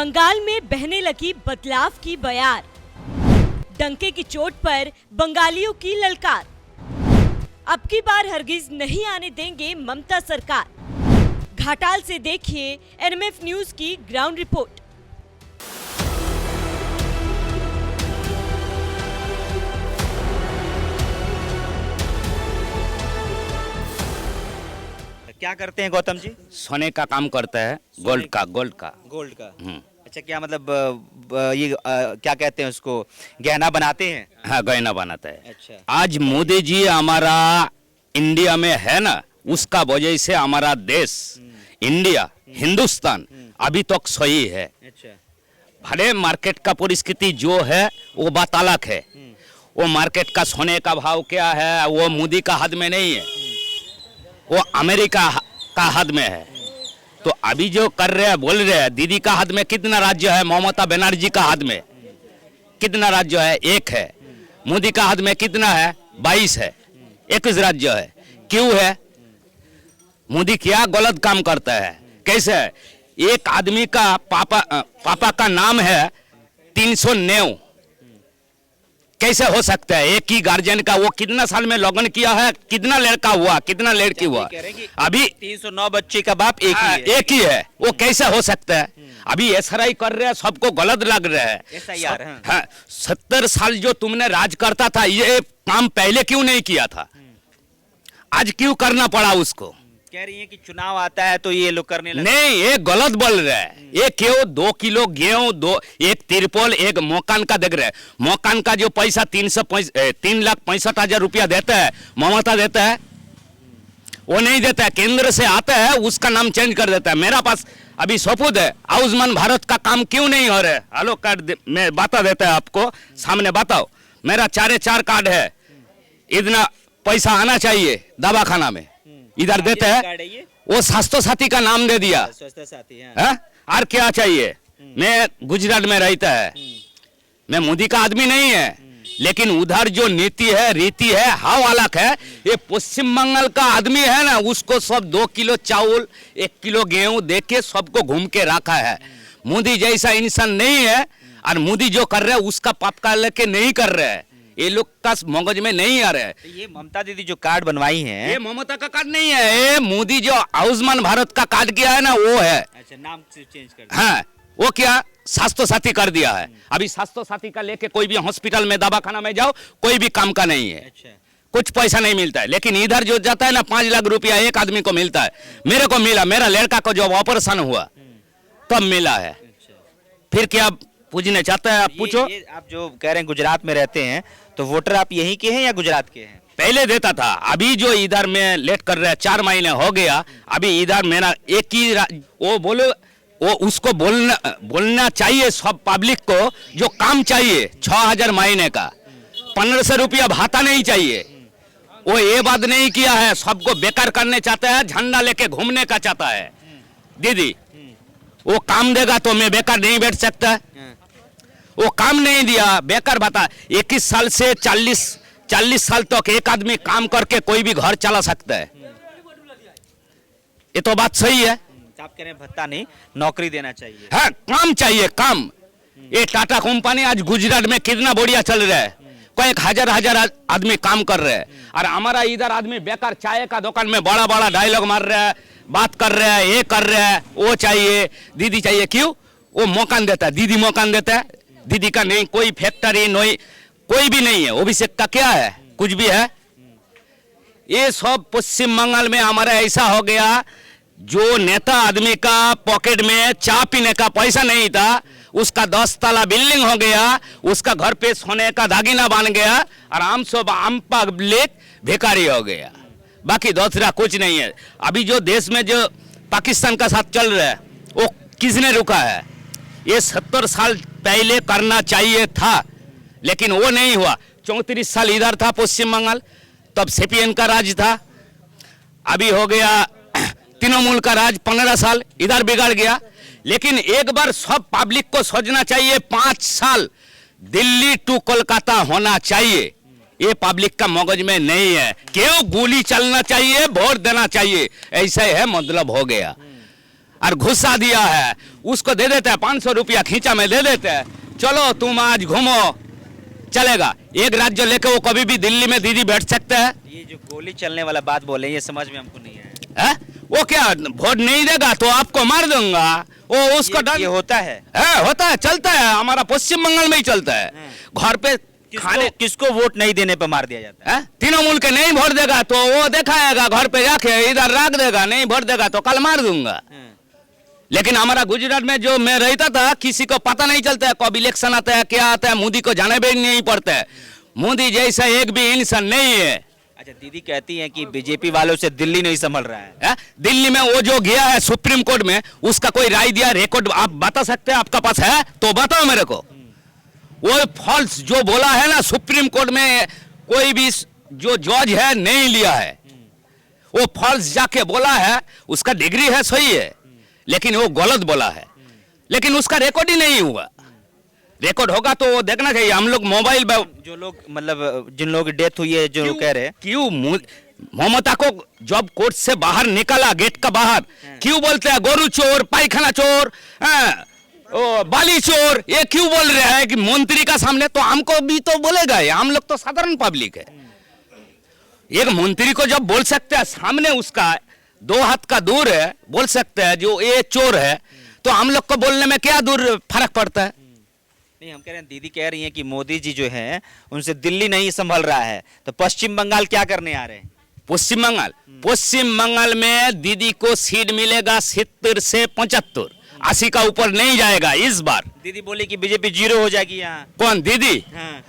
बंगाल में बहने लगी बदलाव की बयार, डंके की चोट पर बंगालियों की ललकार। अब की बार हरगिज नहीं आने देंगे ममता सरकार। घाटाल से देखिए एनएमएफ न्यूज की ग्राउंड रिपोर्ट। क्या करते हैं गौतम जी? सोने का काम करता है, गोल्ड का। अच्छा, क्या मतलब ये क्या कहते हैं उसको, गहना बनाते हैं? हाँ, गहना बनाता है। अच्छा। आज मोदी जी हमारा इंडिया में है ना, उसका वजह से हमारा देश इंडिया हिंदुस्तान अभी तक सही है। अच्छा। भले मार्केट का परिस्थिति जो है वो बात अलग है। वो मार्केट का सोने का भाव क्या है वो मोदी का हाथ में नहीं है, वो अमेरिका का हाथ में है। तो अभी जो कर रहे हैं, बोल रहे हैं, दीदी का हाथ में कितना राज्य है? ममता बनर्जी का हाथ में कितना राज्य है? एक है। मोदी का हाथ में कितना है? 22 है, 21 राज्य है। क्यों है? मोदी क्या गलत काम करता है? कैसे है? एक आदमी का पापा का नाम है 309। कैसे हो सकता है? एक ही गार्जियन का वो कितना साल में लगन किया है, कितना लड़का हुआ, कितना लड़की हुआ? अभी 309 बच्चे का बाप एक ही है। वो कैसे हो सकता है? अभी एसआरआई कर रहे हैं, सबको गलत लग रहा है। SIR, हाँ, 70 साल जो तुमने राज करता था, ये काम पहले क्यों नहीं किया था? आज क्यों करना पड़ा उसको? कह रही है कि चुनाव आता है तो ये लोग करने लगे। नहीं, ये गलत बोल रहा है। ये क्यों 2 किलो गेहूं, एक तिरपल, एक मकान का देख रहे हैं। मकान का जो पैसा 3,65,000 रुपया देता है, ममता देता है? वो नहीं देता है, केंद्र से आता है, उसका नाम चेंज कर देता है। मेरा पास अभी सबूत है, आयुष्मान भारत का काम क्यों नहीं हो रहा है? हेलो कार्ड मैं बता देता है आपको, सामने बताओ। मेरा 4 कार्ड है, इतना पैसा आना चाहिए दवाखाना में, इधर देते हैं। वो स्वास्थ्य साथी का नाम दे दिया। स्वास्थ्य साथी है? और क्या चाहिए? मैं गुजरात में रहता है, मैं मोदी का आदमी नहीं है, लेकिन उधर जो नीति है, रीति है, हाव अलग है। ये पश्चिम बंगाल का आदमी है ना, उसको सब 2 किलो चावल, 1 किलो गेहूं दे के सबको घूम के रखा है। मोदी जैसा इंसान नहीं है, और मोदी जो कर रहे हैं उसका पाप का लेके नहीं कर रहे हैं। ये लोग का मगज में नहीं आ रहा है। तो ये ममता दीदी जो कार्ड बनवाई है, ये ममता का कार्ड नहीं है, ये मोदी जो आयुष्मान भारत का कार्ड किया है ना, वो है। अच्छा, नाम चेंज कर। हाँ, वो क्या स्वास्थ्य साथी कर दिया है। अभी स्वास्थ्य साथी का लेके कोई भी हॉस्पिटल में, दवाखाना में जाओ, कोई भी काम का नहीं है। अच्छा। कुछ पैसा नहीं मिलता है। लेकिन इधर जो जाता है ना, 5 लाख रुपया एक आदमी को मिलता है। मेरे को मिला, मेरा लड़का को जो ऑपरेशन हुआ तब मिला है। फिर क्या पूछना चाहता है आप? पूछो। ये आप जो कह रहे हैं गुजरात में रहते हैं, तो वोटर आप यहीं के हैं या गुजरात के हैं? पहले देता था, अभी जो इधर में लेट कर रहे हैं, 4 महीने हो गया। अभी इधर मेरा एक ही वो बोलो, वो उसको बोलना चाहिए सब पब्लिक को, जो काम चाहिए 6,000 महीने का, 1500 रुपया भाता नहीं चाहिए। वो ये बात नहीं किया है, सबको बेकार करने चाहता है, झंडा लेके घूमने का चाहता है। दीदी वो काम देगा तो मैं बेकार नहीं बैठ सकता। वो काम नहीं दिया, बेकार भाता। 21 साल से 40 साल तक एक आदमी काम करके कोई भी घर चला सकता है। ये तो बात सही है। आप कह रहे हैं भत्ता नहीं, नौकरी देना चाहिए। हाँ, काम चाहिए, काम। ये टाटा कंपनी आज गुजरात में कितना बढ़िया चल रहा है, कई हजार आदमी काम कर रहे हैं। और हमारा इधर आदमी बेकार चाय का दुकान में बड़ा बड़ा डायलॉग मार रहा है, बात कर रहा है, ये कर रहा है, वो चाहिए, दीदी चाहिए। क्यों? वो मकान देता है, दीदी मकान देता है। दीदी का नहीं कोई फैक्ट्री, नहीं कोई भी नहीं है। अभिषेक का क्या है? कुछ भी है? ये सब पश्चिम बंगाल में हमारा ऐसा हो गया, जो नेता आदमी का पॉकेट में चाय पीने का पैसा नहीं था, उसका 10 तला बिल्डिंग हो गया, उसका घर पे सोने का दागिना बन गया, और आम पब्लिक भिखारी हो गया। बाकी दूसरा कुछ नहीं है। अभी जो देश में जो पाकिस्तान का साथ चल रहा है, वो किसने रुका है? ये 70 साल पहले करना चाहिए था, लेकिन वो नहीं हुआ। 34 साल इधर था पश्चिम बंगाल, तब सीपीएम का राज था। अभी हो गया तृणमूल का राज, 15 साल इधर बिगड़ गया। लेकिन एक बार सब पब्लिक को सोचना चाहिए, 5 साल दिल्ली टू कोलकाता होना चाहिए। ये पब्लिक का मगज में नहीं है। क्यों गोली चलना चाहिए, वोट देना चाहिए, ऐसा है मतलब हो गया। और घुसा दिया है, उसको दे देते हैं 500 रुपया खींचा में दे देते हैं, चलो तुम आज घूमो, चलेगा। एक राज्य लेके वो कभी भी दिल्ली में दीदी बैठ सकते हैं? ये जो गोली चलने वाला बात बोले ये समझ में हमको नहीं आया। है? वो क्या वोट नहीं देगा तो आपको मार दूंगा, वो उसको ये होता है? होता है, चलता है, हमारा पश्चिम बंगाल में ही चलता है। घर पे खाने किसको वोट नहीं देने पे मार दिया जाता है? है? तृणमूल के नहीं वोट देगा तो वो दिखाएगा घर पे जाके, इधर रख देगा, नहीं वोट देगा तो कल मार दूंगा। लेकिन हमारा गुजरात में जो मैं रहता था, किसी को पता नहीं चलता है कब इलेक्शन आता है, क्या आता है, मोदी को जाने भी नहीं पड़ता है। मोदी जैसा एक भी इंसान नहीं है। अच्छा, दीदी कहती हैं कि बीजेपी वालों से दिल्ली नहीं संभल रहा है। दिल्ली में वो जो गया है सुप्रीम कोर्ट में, उसका कोई राय दिया रिकॉर्ड आप बता सकते हैं? आपका पास है तो बताओ मेरे को। वो फॉल्स जो बोला है ना, सुप्रीम कोर्ट में कोई भी जो जज है नहीं लिया है, वो फॉल्स जाके बोला है, उसका डिग्री है सही है, लेकिन वो गलत बोला है, लेकिन उसका रिकॉर्ड ही नहीं हुआ। रिकॉर्ड होगा तो वो देखना चाहिए। हम लोग मोबाइल जो लोग मतलब जिन लोगों की डेथ हुई है जो कह रहे हैं, क्यों ममता को जब कोर्ट से बाहर निकाला गेट का बाहर, क्यों बोलते हैं गोरू चोर, पायखाना चोर, बाली चोर, ये क्यों बोल रहे हैं कि मंत्री का सामने? तो हमको भी तो बोलेगा, हम लोग तो साधारण पब्लिक है। एक मंत्री को जब बोल सकते हैं सामने, उसका 2 हाथ का दूर है, बोल सकते हैं जो ये चोर है, तो हम लोग को बोलने में क्या दूर फर्क पड़ता है? नहीं, हम कह रहे हैं, दीदी कह रही हैं कि मोदी जी जो हैं उनसे दिल्ली नहीं संभल रहा है, तो पश्चिम बंगाल क्या करने आ रहे हैं? पश्चिम बंगाल में दीदी को सीट मिलेगा 70 से 75, 80 का ऊपर नहीं जाएगा इस बार। दीदी बोली कि बीजेपी 0 हो जाएगी यहाँ। कौन दीदी? हाँ।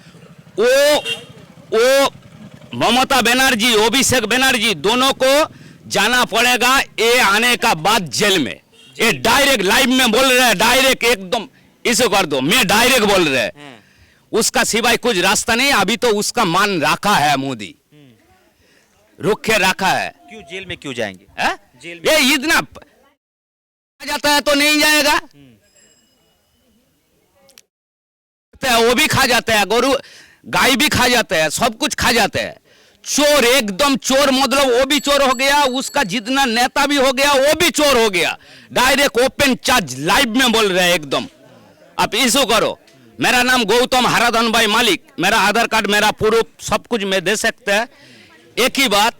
वो ममता बनर्जी, अभिषेक बनर्जी दोनों को जाना पड़ेगा ये आने का बाद जेल में। ये डायरेक्ट लाइव में बोल रहे हैं, डायरेक्ट एकदम इसे कर दो, मैं डायरेक्ट बोल रहे हैं। उसका सिवाय कुछ रास्ता नहीं। अभी तो उसका मान रखा है मोदी, रुक के रखा है। क्यों जेल में क्यों जाएंगे? जेल में ये इतना जाता है तो नहीं जाएगा, वो भी खा जाते हैं, गोरू गाय भी खा जाते हैं, सब कुछ खा जाते हैं। चोर, एकदम चोर, मतलब वो भी चोर हो गया, उसका जितना नेता भी हो गया वो भी चोर हो गया। डायरेक्ट ओपन चार्ज लाइव में बोल रहे हैं एकदम। आप इशू करो। मेरा नाम गौतम हराधन भाई मालिक, मेरा आधार कार्ड, मेरा प्रूफ सब कुछ मैं दे सकते हैं। एक ही बात,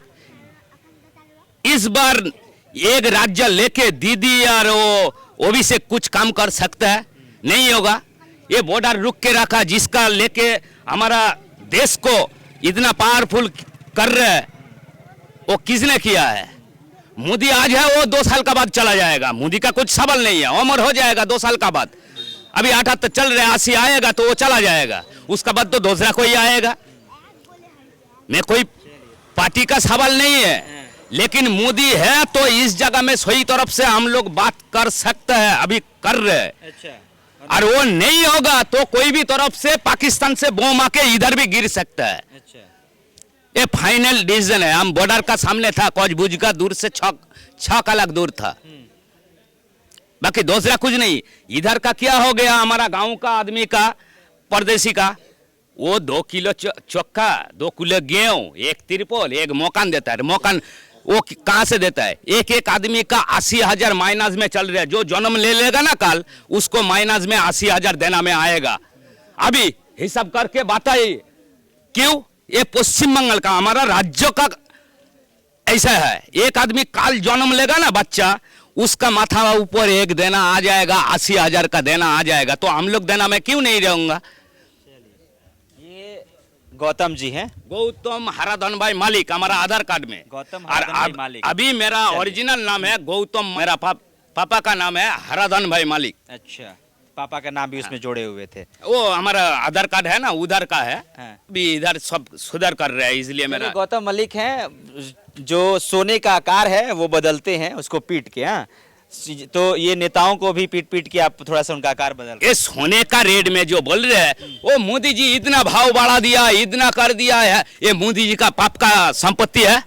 इस बार एक राज्य लेके दीदी और वो भी से कुछ काम कर सकता है? नहीं होगा। ये बॉर्डर रुक के रखा, जिसका लेके हमारा देश को इतना पावरफुल कर रहे हैं, वो किसने किया है? मोदी आज है, वो 2 साल का बाद चला जाएगा। मोदी का कुछ सवाल नहीं है, उम्र हो जाएगा 2 साल का बाद। अभी 78 चल रहे, 80 आएगा तो वो चला जाएगा, उसका बाद तो दूसरा कोई आएगा। मैं कोई पार्टी का सवाल नहीं है, लेकिन मोदी है तो इस जगह में सही तरफ से हम लोग बात कर सकते हैं, अभी कर रहे हैं। अच्छा। और वो नहीं होगा तो कोई भी तरफ से पाकिस्तान से बम आके इधर भी गिर सकता है। अच्छा। ये फाइनल डिसीजन है। हम बॉर्डर का सामने था, कोचबुज का दूर से 6 कलाक दूर था, बाकी दूसरा कुछ नहीं। इधर का क्या हो गया, हमारा गांव का आदमी का, परदेसी का, वो 2 किलो चोखा, 2 किलो गेहूं, 1 तिरपल, 1 मकान देता है। मकान वो कहाँ से देता है? एक आदमी का 80,000 माइनस में चल रहा है। जो जन्म ले लेगा ना कल, उसको माइनस में 80,000 देना में आएगा। अभी हिसाब करके बताइए क्यों? ये पश्चिम बंगाल का, हमारा राज्य का ऐसा है। एक आदमी कल जन्म लेगा ना बच्चा, उसका माथा ऊपर एक देना आ जाएगा, 80,000 का देना आ जाएगा। तो हम लोग देना में क्यों नहीं रहूंगा? ये गौतम जी हैं, गौतम हराधन भाई मालिक, हमारा आधार कार्ड में गौतम हराधन भाई मालिक। अभी मेरा ओरिजिनल नाम है गौतम, मेरा पापा का नाम है हराधन भाई मालिक। अच्छा, पापा का नाम भी उसमें जोड़े हुए थे। वो हमारा आधार कार्ड है ना, उधर का है। हाँ। अभी इधर सब सुधार कर रहे हैं, इसलिए मेरा गौतम मलिक हैं, जो सोने का आकार है वो बदलते हैं उसको पीट के। हाँ, तो ये नेताओं को भी पीट पीट के आप थोड़ा सा उनका आकार बदल। ये सोने का रेट में जो बोल रहे हैं, वो मोदी जी इतना भाव बढ़ा दिया, इतना कर दिया है। ये मोदी जी का पाप का संपत्ति है,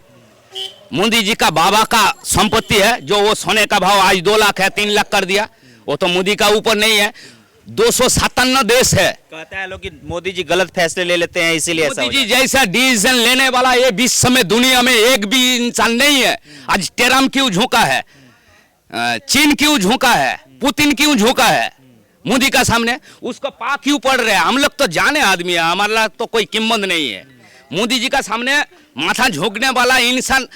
मोदी जी का बाबा का संपत्ति है। जो वो सोने का भाव आज 2 लाख है, 3 लाख कर दिया, वो तो मोदी का ऊपर नहीं है। 257 देश है। कहता है लोग कि मोदी जी गलत फैसले ले लेते हैं, इसीलिए मोदी जी जैसा डिसीजन लेने वाला ये विश्व में, दुनिया में एक भी इंसान नहीं है। आज टेरम क्यों झोंका है? चीन क्यों झुका है, पुतिन क्यों झुका है मोदी का सामने, उसको पा क्यों पड़ रहे हैं। हम लोग तो जाने आदमी है, हमारा तो कोई कीमत नहीं है। मोदी जी का सामने माथा झुकने वाला इंसान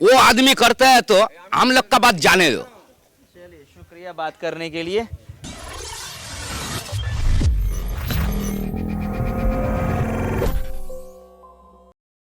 वो आदमी करता है तो हम लोग का बात जाने दो। चलिए शुक्रिया बात करने के लिए।